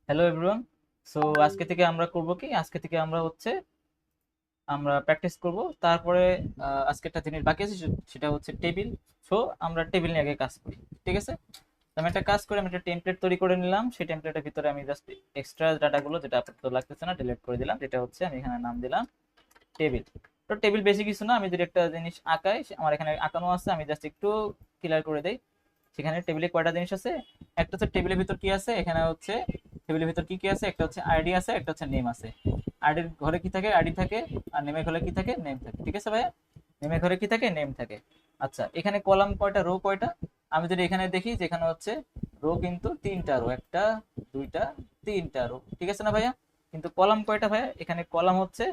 Hello everyone. So আজকে থেকে আমরা হচ্ছে আমরা প্র্যাকটিস করব। তারপরে আজকে একটা জিনিস বাকি আছে, সেটা হচ্ছে টেবিল। সো আমরা টেবিল নিয়ে আগে কাজ করি, ঠিক আছে? তো আমি একটা কাজ করে আমি একটা টেমপ্লেট তৈরি করে নিলাম। সেই টেমপ্লেটের ভিতরে আমি জাস্ট এক্সট্রা ডাটাগুলো যেটা আপাতত লাগতেছে না ডিলিট করে দিলাম। যেটা হচ্ছে আমি এখানে নাম দিলাম টেবিল। তো টেবিল বেশি কিছু না, আমি যদি একটা জিনিস আঁকাই আমার এখানে আঁকানো আছে, আমি জাস্ট একটু ক্লিয়ার করে দেই। সেখানে টেবিলে কয়টা জিনিস আছে, একটা হচ্ছে টেবিলের ভিতর কি আছে, এখানে হচ্ছে টেবিলের ভিতর কি কি আছে, একটা হচ্ছে আইডি আছে, একটা হচ্ছে নেম আছে। আইডির ঘরে কি থাকে, আইডি থাকে। আর নেমের ঘরে কি থাকে, নেম থাকে, ঠিক আছে ভাইয়া? নেমের ঘরে কি থাকে, নেম থাকে। আচ্ছা, এখানে কলাম কয়টা, রো কয়টা? আমি যদি এখানে দেখি যে এখানে হচ্ছে রো কিন্তু তিনটা রো, একটা দুইটা তিনটা রো, ঠিক আছে না ভাইয়া? কিন্তু কলাম কয়টা ভাইয়া? এখানে কলাম হচ্ছে,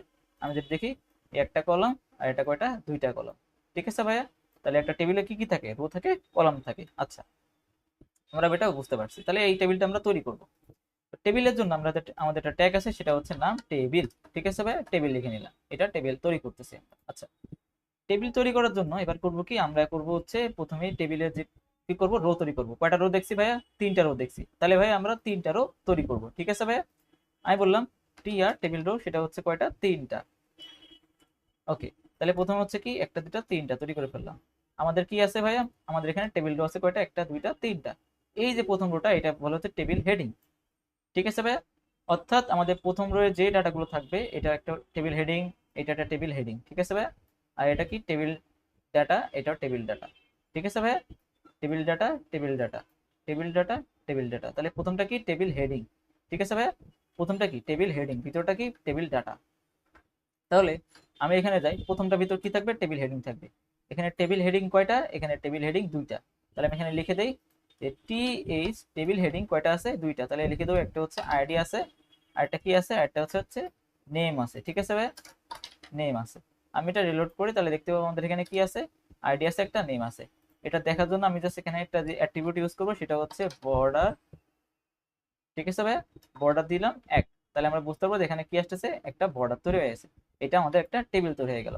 আমি যদি দেখি একটা কলাম, আর এটা কয়টা, দুইটা কলাম, ঠিক আছে ভাইয়া? তাহলে একটা টেবিলে কি কি থাকে, রো থাকে, কলাম থাকে। আচ্ছা, আমরা এটাও বুঝতে পারছি। তাহলে এই টেবিলটা আমরা তৈরি করব। টেবিলের জন্য আমাদের একটা ট্যাগ আছে, সেটা হচ্ছে নাম টেবিল, ঠিক আছে ভাই? টেবিল লিখে নিলাম, এটা টেবিল তৈরি করতেছি আমরা। আচ্ছা, টেবিল তৈরি করার জন্য এবার করব কি, আমরা করব হচ্ছে প্রথমে টেবিলের যে কি করব, রো তৈরি করব। কয়টা রো দেখছি ভাইয়া? তিনটা রো দেখছি। তাহলে ভাই আমরা তিনটা রো তৈরি করব, ঠিক আছে ভাইয়া? আমি বললাম টি আর টেবিল রো, সেটা হচ্ছে কয়টা, তিনটা। ওকে, তাহলে প্রথমে হচ্ছে কি একটা দুটা তিনটা তৈরি করে ফেললাম। আমাদের কি আছে ভাইয়া? আমাদের এখানে টেবিল রো আছে কয়টা, একটা দুইটা তিনটা। এই যে প্রথম রোটা, এটা বলা হচ্ছে টেবিল হেডিং, ঠিক আছে ভাইয়া? অর্থাৎ আমাদের প্রথম রোয়ে যে ডাটাগুলো থাকবে, এটা একটা টেবিল হেডিং, এটা একটা টেবিল হেডিং, ঠিক আছে ভাইয়া? আর এটা কি, টেবিল ডাটা, এটাও টেবিল ডাটা, ঠিক আছে ভাইয়া? Table data, table data, table data, table data. তাহলে প্রথমটা কি, টেবিল হেডিং, ঠিক আছে ভাইয়া? প্রথমটা কি, টেবিল হেডিং, ভিতরটা কি, টেবিল ডাটা। তাহলে আমি এখানে যাই, প্রথমটা ভিতর কি থাকবে, টেবিল হেডিং থাকবে। এখানে টেবিল হেডিং কয়টা, এখানে টেবিল হেডিং দুইটা। তাহলে আমি এখানে লিখে দেই যে টি এইচ, টেবিল হেডিং কয়টা আছে, দুইটা। তাহলে লিখে দেবো একটা হচ্ছে আইডি আছে, আরেকটা কি আছে, আরেকটা হচ্ছে নেম আছে, ঠিক আছে ভাই? নেম আছে। আমি এটা রিলোড করি, তাহলে দেখতে পাবো আমাদের এখানে কি আছে, আইডি আছে, একটা নেম আছে। এটা দেখার জন্য আমি জাস্ট এখানে একটা যে অ্যাট্রিবিউট ইউজ করবো, সেটা হচ্ছে বর্ডার, ঠিক আছে ভাই? বর্ডার দিলাম এক। তাহলে আমরা বুঝতে পারবো যে এখানে কি আসতেছে, একটা বর্ডার তৈরি হয়ে গেছে। এটা আমাদের একটা টেবিল তৈরি হয়ে গেল।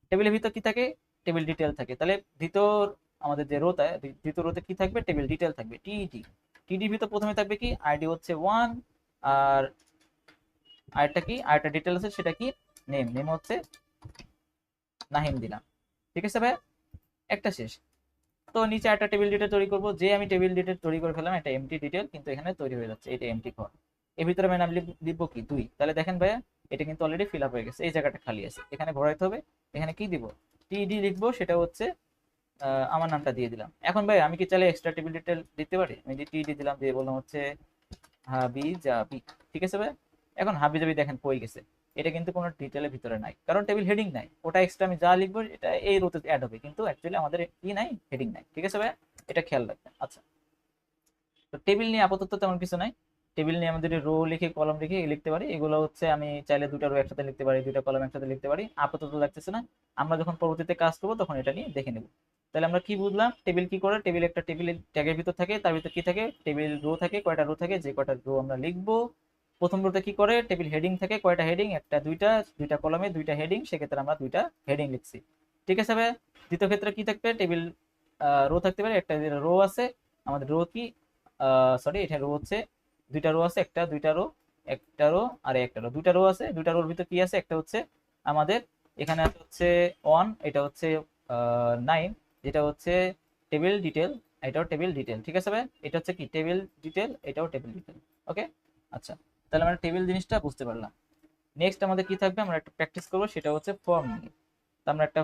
টেবিলের ভিতর কি থাকে, টেবিল ডিটেল থাকে। তাহলে ভিতর আমাদের যে রোতে, দ্বিতীয় রোতে কি থাকবে, টেবিল ডিটেল থাকবে, টিডি। টিডির ভিতর প্রথমে থাকবে কি, আইডি হচ্ছে ওয়ান। আর আরেকটা কি, আরেকটা ডিটেল আছে, সেটা কি, নেম। নেম হচ্ছে নাহিম দিলাম, ঠিক আছে ভাই? একটা শেষ। তো নিচে একটা টেবিল ডিটেল তৈরি করব। যে আমি টেবিল ডিটেল তৈরি করে ফেললাম, একটা এমটি ডিটেল কিন্তু এখানে তৈরি হয়ে যাচ্ছে, এটা এমটি ঘর। এর ভিতরে আমি নাম লিখবো কি, দুই। তাহলে দেখেন ভাইয়া, এটা কিন্তু অলরেডি ফিল আপ হয়ে গেছে, এই জায়গাটা খালি আছে, এখানে ভরাইতে হবে। এখানে কি দিব, টিডি লিখবো, সেটা হচ্ছে আমার নামটা দিয়ে দিলাম। এখন ভাই আমি কি চাইলে এক্সট্রা টেবিল ডিটেল দিতে পারি? আমি যে টিডি দিলাম, দিয়ে বললাম হচ্ছে হাবি জাবি, ঠিক আছে ভাই? এখন হাবি জাবি দেখেন কই গেছে, এটা কিন্তু কোনো ডিটেলের ভিতরে নাই, কারণ টেবিল হেডিং নাই। ওটা এক্সট্রা আমি যা লিখবো এটা এই রোতে অ্যাড হবে, কিন্তু অ্যাকচুয়ালি আমাদের কি নাই, হেডিং নাই, ঠিক আছে ভাই? এটা খেয়াল রাখবেন। আচ্ছা, তো টেবিল নিয়ে আপাতত তেমন কিছু নাই। টেবিল নিয়ে আমাদের রো লিখে কলম লিখে লিখতে পারি, এগুলো হচ্ছে আমি চাইলে দুটা রো একসাথে লিখতে পারি, দুটা কলম একসাথে লিখতে পারি, আপাতত লাগতেছে না। আমরা যখন পরবর্তীতে কাজ করবো তখন এটা নিয়ে দেখে নেব। তাহলে আমরা কি বুঝলাম, টেবিল কি করে, টেবিল একটা টেবিল ট্যাগের ভিতর থাকে, তার ভিতর কি থাকে, টেবিল রো থাকে, কয়টা রো থাকে, যে কয়টা রো আমরা লিখবো। প্রথম রোতে কি করে, টেবিল হেডিং থাকে, কয়টা হেডিং, একটা দুইটা, দুইটা কলমে দুইটা হেডিং, সেক্ষেত্রে আমরা দুইটা হেডিং লিখছি, ঠিক আছে ভাই? দ্বিতীয় ক্ষেত্রে কি থাকবে, টেবিল রো থাকতে পারে, একটা রো আছে। আমাদের রো কি, সরি, এটা রো হচ্ছে দুইটা রো আছে, একটা দুইটা রো, একটা রো আর একটা রো, দুইটা রো আছে। দুইটা রোর ভিতর কি আছে, একটা হচ্ছে আমাদের এখানে আছে হচ্ছে অন, এটা হচ্ছে নাইন, যেটা হচ্ছে টেবিল ডিটেল, এটাও টেবিল ডিটেল, ঠিক আছে ভাই? এটা হচ্ছে কি, টেবিল ডিটেল, এটাও টেবিল ডিটেল। ওকে, আচ্ছা, তাহলে আমরা টেবিল জিনিসটা বুঝতে পারলাম। নেক্সট আমাদের কি থাকবে, আমরা একটা প্র্যাকটিস করবো, সেটা হচ্ছে ফর্ম নিয়ে। তো আমরা একটা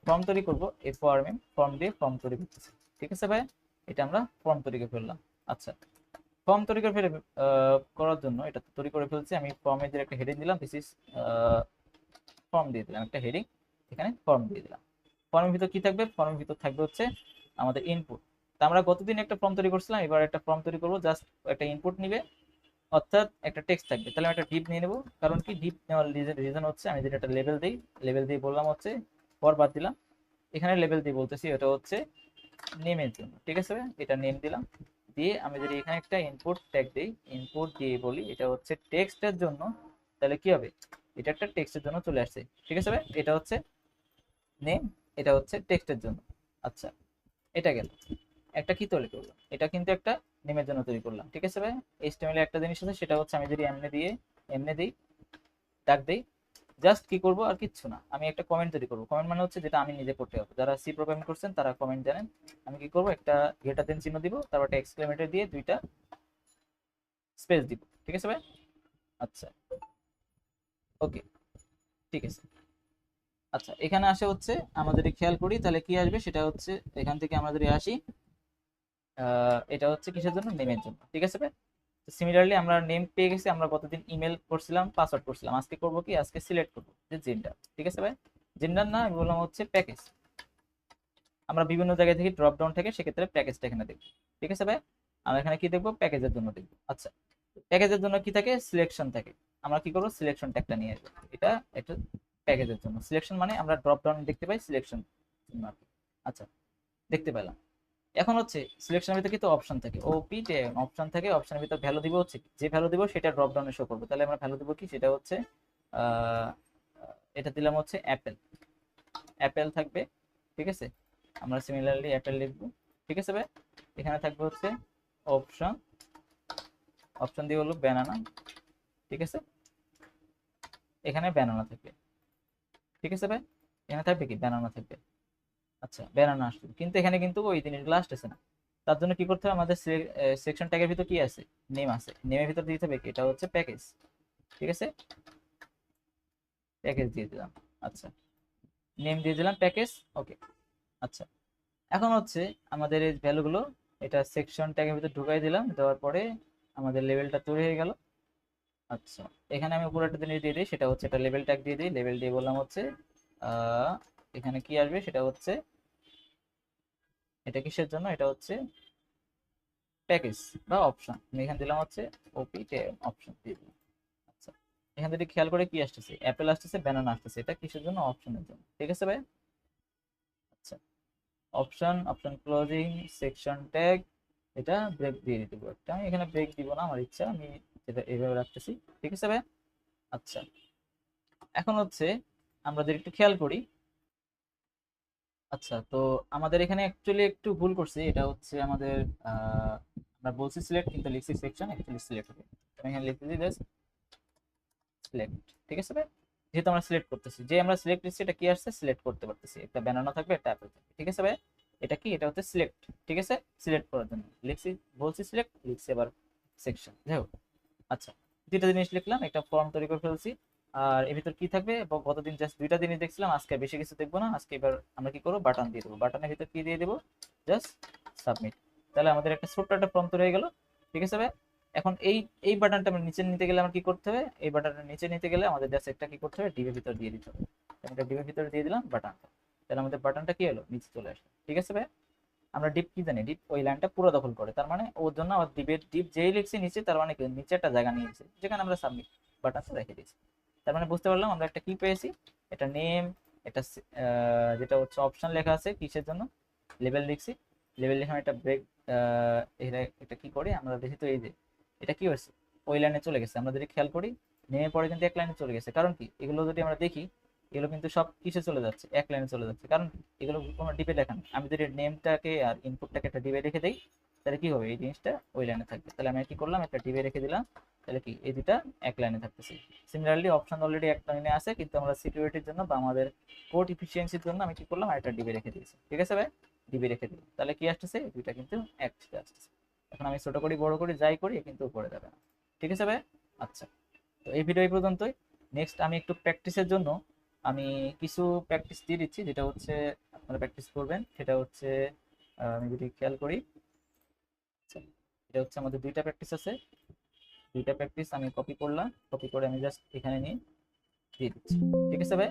ফর্ম তৈরি করবো, এই ফর্মে ফর্ম দিয়ে ফর্ম তৈরি করতেছি, ঠিক আছে ভাই? এটা আমরা ফর্ম তৈরি করে ফেললাম। আচ্ছা, ফর্ম তৈরি করে ফেলে করার জন্য এটা তো তৈরি করে ফেলছি আমি, ফর্মে যে একটা হেডিং দিলাম, দিস ইজ ফর্ম দিয়ে দিলাম একটা হেডিং, এখানে ফর্ম দিয়ে দিলাম। ফর্মের ভিতর কি থাকবে, ফর্মের ভিতর থাকবে হচ্ছে আমাদের ইনপুট। তা আমরা গতদিন একটা ফর্ম তৈরি করছিলাম, এবার একটা ফর্ম তৈরি করবো, জাস্ট একটা ইনপুট নিবে, অর্থাৎ একটা টেক্সট থাকবে। তাহলে আমি একটা ডিপ নিয়ে নেবো, কারণ কি ডিপ নেওয়ার রিজন হচ্ছে আমি যদি একটা লেভেল দিই, লেভেল দিয়ে বললাম হচ্ছে পর বাদ দিলাম, এখানে লেভেল দিয়ে বলতেছি এটা হচ্ছে নেমের জন্য, ঠিক আছে? এটা নেম দিলাম। দিয়ে আমি যদি এখানে একটা ইনপুট ট্যাগ দিই, ইনপুট দিয়ে বলি এটা হচ্ছে টেক্সটের জন্য, তাহলে কি হবে, এটা একটা টেক্সটের জন্য চলে আসছে, ঠিক আছে ভাই? এটা হচ্ছে নেম, এটা হচ্ছে টেক্সটের জন্য। আচ্ছা, এটা গেল। একটা কি তৈরি করলো, এটা কিন্তু একটা নেমের জন্য তৈরি করলাম, ঠিক আছে ভাই। এইচটিএমএল একটা জিনিস আছে, সেটা হচ্ছে আমি যদি এমনি দিই, ডাক দেই, জাস্ট কি করব আর কিচ্ছু না, আমি একটা কমেন্ট তৈরি করবো। কমেন্ট মানে হচ্ছে যেটা আমি নিজে করতে হবে, যারা সি প্রোগ্রামিং করছেন তারা কমেন্ট জানেন। আমি কি করব, একটা গ্রেটার দেন চিহ্ন দিব, তারপর একটা এক্সক্লেমেটর দিয়ে দুইটা স্পেস দিব, ঠিক আছে ভাই। আচ্ছা, ওকে, ঠিক আছে। আচ্ছা, এখানে আসে হচ্ছে আমরা যদি খেয়াল করি তাহলে কি আসবে, সেটা হচ্ছে এখান থেকে আমরা যদি আসি, এটা হচ্ছে কিসের জন্য, নেমের জন্য, ঠিক আছে ভাই। সিমিলারলি আমরা নেম পেয়ে গেছি, আমরা কতদিন ইমেল করছিলাম, পাসওয়ার্ড করছিলাম, আজকে করব কি, আজকে সিলেক্ট করব যে জেন্ডার, ঠিক আছে ভাই। জেন্ডার না, আমি বললাম হচ্ছে প্যাকেজ, আমরা বিভিন্ন জায়গা থেকে ড্রপ ডাউন থেকে সেক্ষেত্রে প্যাকেজটা এখানে দেখবো, ঠিক আছে ভাই। আমরা এখানে কি দেখবো, প্যাকেজের জন্য দেখবো। আচ্ছা, প্যাকেজের জন্য কি থাকে, সিলেকশন থাকে। আমরা কি করবো, সিলেকশন ট্যাগটা নিয়ে আসবো, এটা একটা প্যাকেজের জন্য। সিলেকশন মানে আমরা ড্রপ ডাউন দেখতে পাই সিলেকশন। আচ্ছা, দেখতে পেলাম। এখন হচ্ছে সিলেকশনের ভিতরে কিন্তু অপশন থাকে, ওপি অপশন থাকে, অপশনের ভিতরে ভ্যালু দিব হচ্ছে যে ভ্যালু দিব সেটা ড্রপ ডাউনে শো করবে। তাহলে আমরা ভ্যালু দিব কি, সেটা হচ্ছে আহ, এটা দিলাম হচ্ছে অ্যাপেল, অ্যাপেল থাকবে, ঠিক আছে। আমরা সিমিলারলি অ্যাপেল লিখবো, ঠিক আছে ভাই। এখানে থাকবে হচ্ছে অপশন, অপশন দিয়ে হলো ব্যানানা, ঠিক আছে। এখানে ব্যানানা থাকবে, ঠিক আছে ভাই। এখানে থাকবে কি, ব্যানানা থাকবে। আচ্ছা, ব্যানানা আসবে, কিন্তু এখানে কিন্তু ওই জিনিসগুলো আসতেছে না। তার জন্য কি করতে হবে, আমাদের সেকশন ট্যাগের ভিতর কি আছে, নেম আছে, নেমের ভিতর দিতে হবে কি, এটা হচ্ছে প্যাকেজ, ঠিক আছে। প্যাকেজ দিয়ে দিলাম, আচ্ছা, নেম দিয়ে দিলাম প্যাকেজ, ওকে। আচ্ছা, এখন হচ্ছে আমাদের এই ভ্যালুগুলো এটা সেকশন ট্যাগের ভিতর ঢুকাই দিলাম, দেওয়ার পরে আমাদের লেভেলটা তৈরি হয়ে গেল। আচ্ছা, এখানে আমি উপরে একটা জিনিস দিয়ে দিই, সেটা হচ্ছে একটা লেভেল ট্যাগ দিয়ে দিই। লেভেল দিয়ে বললাম হচ্ছে আহ, এখানে কি আসবে, সেটা হচ্ছে এটা কিসের জন্য, এটা হচ্ছে প্যাকেজ বা অপশন। আমি এখানে দিলাম হচ্ছে ওপি অপশন দিয়ে দিলাম। আচ্ছা, এখান থেকে খেয়াল করে কি আসতেছে, অ্যাপেল আসতেছে, ব্যানানা আসতেছে, এটা কিসের জন্য, অপশনের জন্য, ঠিক আছে ভাই। আচ্ছা, option, option closing, section tag, এটা ব্রেক দিয়ে দিতে পারবো একটা। আমি এখানে ব্রেক দিব না, আমার ইচ্ছা, আমি এটা এইভাবে রাখতেছি, ঠিক আছে ভাই। আচ্ছা, এখন হচ্ছে আমরা যদি একটু খেয়াল করি, আচ্ছা, তো আমাদের এখানে অ্যাকচুয়ালি একটু ভুল করছি, এটা হচ্ছে আমাদের আমরা বলছি সিলেক্ট, কিন্তু লিখছি সেকশন, অ্যাকচুয়ালি সিলেক্ট হবে। আমি এখানে লিখতে দিই জাস্ট সিলেক্ট, ঠিক আছে ভাই। যেহেতু আমরা সিলেক্ট করতেছি, যে আমরা সিলেক্ট দিচ্ছি এটা কি আসছে, সিলেক্ট করতে পারতেছি, একটা ব্যানানা থাকবে, একটা অ্যাপেল থাকবে, ঠিক আছে ভাই। এটা কি, এটা হচ্ছে সিলেক্ট, ঠিক আছে। সিলেক্ট করার জন্য লিখছি, বলছি সিলেক্ট, লিখছি আবার সেকশন, যাই হোক। আচ্ছা, দুইটা জিনিস লিখলাম, একটা ফর্ম তৈরি করে ফেলছি। আর এর ভিতর কি থাকবে, গতদিন জাস্ট দুইটা জিনিস দেখছিলাম, আজকে বেশি কিছু দেখবো না। আজকে এবার আমরা কি করবো, বাটন দিয়ে দেবো। বাটনের ভিতর কি দিয়ে দেবো, জাস্ট সাবমিট। তাহলে আমাদের একটা ছোট্ট একটা ফর্ম তৈরি হয়ে গেল, ঠিক আছে ভাই। এখন এই এই বাটনটা আমরা নিচে নিতে গেলে আমার কি করতে হবে, এই বাটনটা নিচে নিতে গেলে আমাদের জাস্ট একটা কি করতে হবে, ডিবের ভিতর দিয়ে দিতে হবে। এটা ডিবের ভিতরে দিয়ে দিলাম বাটনটা, তাহলে আমাদের বাটনটা কি হলো, নিচে চলে আসলো, ঠিক আছে ভাই। আমরা ডিপ কি জানি, ডিপ ওই লাইনটা পুরো দখল করে, তার মানে ওর জন্য আবার ডিপের ডিপ যেই লিখছি নিচে, তার মানে কি নিচে একটা জায়গা নিয়েছে যেখানে আমরা সাবমিট বাটনটা রেখে দিয়েছি। তার মানে বুঝতে পারলাম আমরা একটা কি পেয়েছি, এটা নেম, এটা যেটা হচ্ছে অপশন লেখা আছে কিসের জন্য, লেভেল লিখছি। লেভেল লিখে আমি একটা ব্রেক, এটা এটা কি করি আমরা দেখি তো, এই যে এটা কি হয়েছে, ওই লাইনে চলে গেছে। আমরা যদি খেয়াল করি, নেমে পরে কিন্তু এক লাইনে চলে গেছে, কারণ কি, এগুলো যদি আমরা দেখি, এগুলো কিন্তু সব কিসে চলে যাচ্ছে, এক লাইনে চলে যাচ্ছে, কারণ এগুলো কোনো ডিপে লেখা নেই। আমি যদি নেমটাকে আর ইনপুটটাকে একটা ডিবে রেখে দিই, তাহলে কি হবে, এই জিনিসটা ওই লাইনে থাকবে। তাহলে আমি কি করলাম, একটা ডিবে রেখে দিলাম, তাহলে কি এই দুটা এক লাইনে থাকতেছে। সিমিলারলি অপশন অলরেডি এক লাইনে আছে, কিন্তু আমরা সিকিউরিটির জন্য বা আমাদের কোড ইফিসিয়েন্সির জন্য আমি কি করলাম, একটা ডিবে রেখে দিয়েছি, ঠিক আছে ভাই। ডিবে রেখে দিলাম, তাহলে কি আসতেছে, দুইটা কিন্তু একসাথে আসতেছে। এখন আমি ছোট করি বড় করি যাই করি, কিন্তু উপরে যাবে না, ঠিক আছে ভাই। আচ্ছা, তো এই ভিডিও এই পর্যন্তই। নেক্সট আমি একটু প্র্যাকটিসের জন্য আমি কিছু প্র্যাকটিস দিয়ে দিচ্ছি, যেটা হচ্ছে আপনারা প্র্যাকটিস করবেন। সেটা হচ্ছে আমি যদি খেয়াল করি, আচ্ছা, এটা হচ্ছে আমাদের দুইটা প্র্যাকটিস আছে। দুইটা প্র্যাকটিস আমি কপি করলাম, কপি করে আমি জাস্ট এখানে নিয়ে দিয়ে দিচ্ছি, ঠিক আছে ভাই।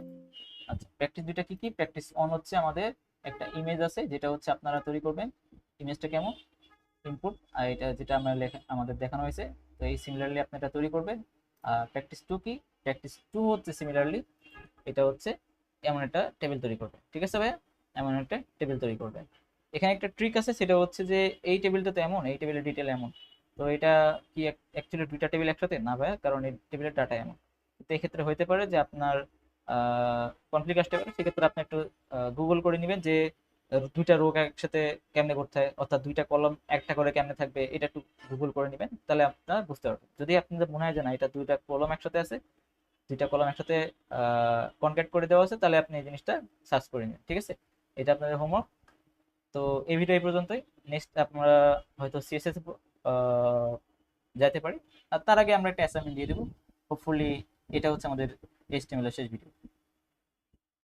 আচ্ছা, প্র্যাকটিস দুইটা কি কি, প্র্যাকটিস অন হচ্ছে আমাদের একটা ইমেজ আছে, যেটা হচ্ছে আপনারা তৈরি করবেন। ইমেজটা কেমন, ইনপুট, আর এটা যেটা আমরা আমাদের দেখানো হয়েছে। তো এই সিমিলারলি আপনি এটা তৈরি করবেন। আর প্র্যাকটিস টু কি, প্র্যাকটিস টু হচ্ছে সিমিলারলি এটা হচ্ছে এমন একটা টেবিল তৈরি করবে, ঠিক আছে ভাইয়া। এমন একটা টেবিল তৈরি করবে। এখানে একটা ট্রিক আছে, সেটা হচ্ছে যে এই টেবিলটা তো এমন, এই টেবিলের ডিটেল এমন, তো এটা কি অ্যাকচুয়ালি দুইটা টেবিল একসাথে না ভাইয়া, কারণ এই টেবিলের ডাটা এমন। তো এক্ষেত্রে হতে পারে যে আপনার কনফ্লিক্ট আসতে পারে, সেক্ষেত্রে আপনি একটু গুগল করে নেবেন যে দুইটা রো একসাথে কেমনে করতে হয়, অর্থাৎ দুইটা কলম একটা করে কেমনে থাকবে, এটা একটু গুগল করে নেবেন, তাহলে আপনারা বুঝতে পারবেন। যদি আপনাদের মনে হয় যে না এটা দুইটা কলম একসাথে আছে, দুইটা কলম একসাথে কনক্যাট করে দেওয়া আছে, তাহলে আপনি এই জিনিসটা সার্চ করে নিন, ঠিক আছে? এটা আপনাদের হোমওয়ার্ক। তো এই ভিডিও এই পর্যন্তই। নেক্সট আমরা হয়তো সিএসএস যাইতে পারি, আর তার আগে আমরা একটা অ্যাসাইনমেন্ট দিয়ে দেবো। হোপফুলি এটা হচ্ছে আমাদের এইচটিএমএল এর শেষ ভিডিও।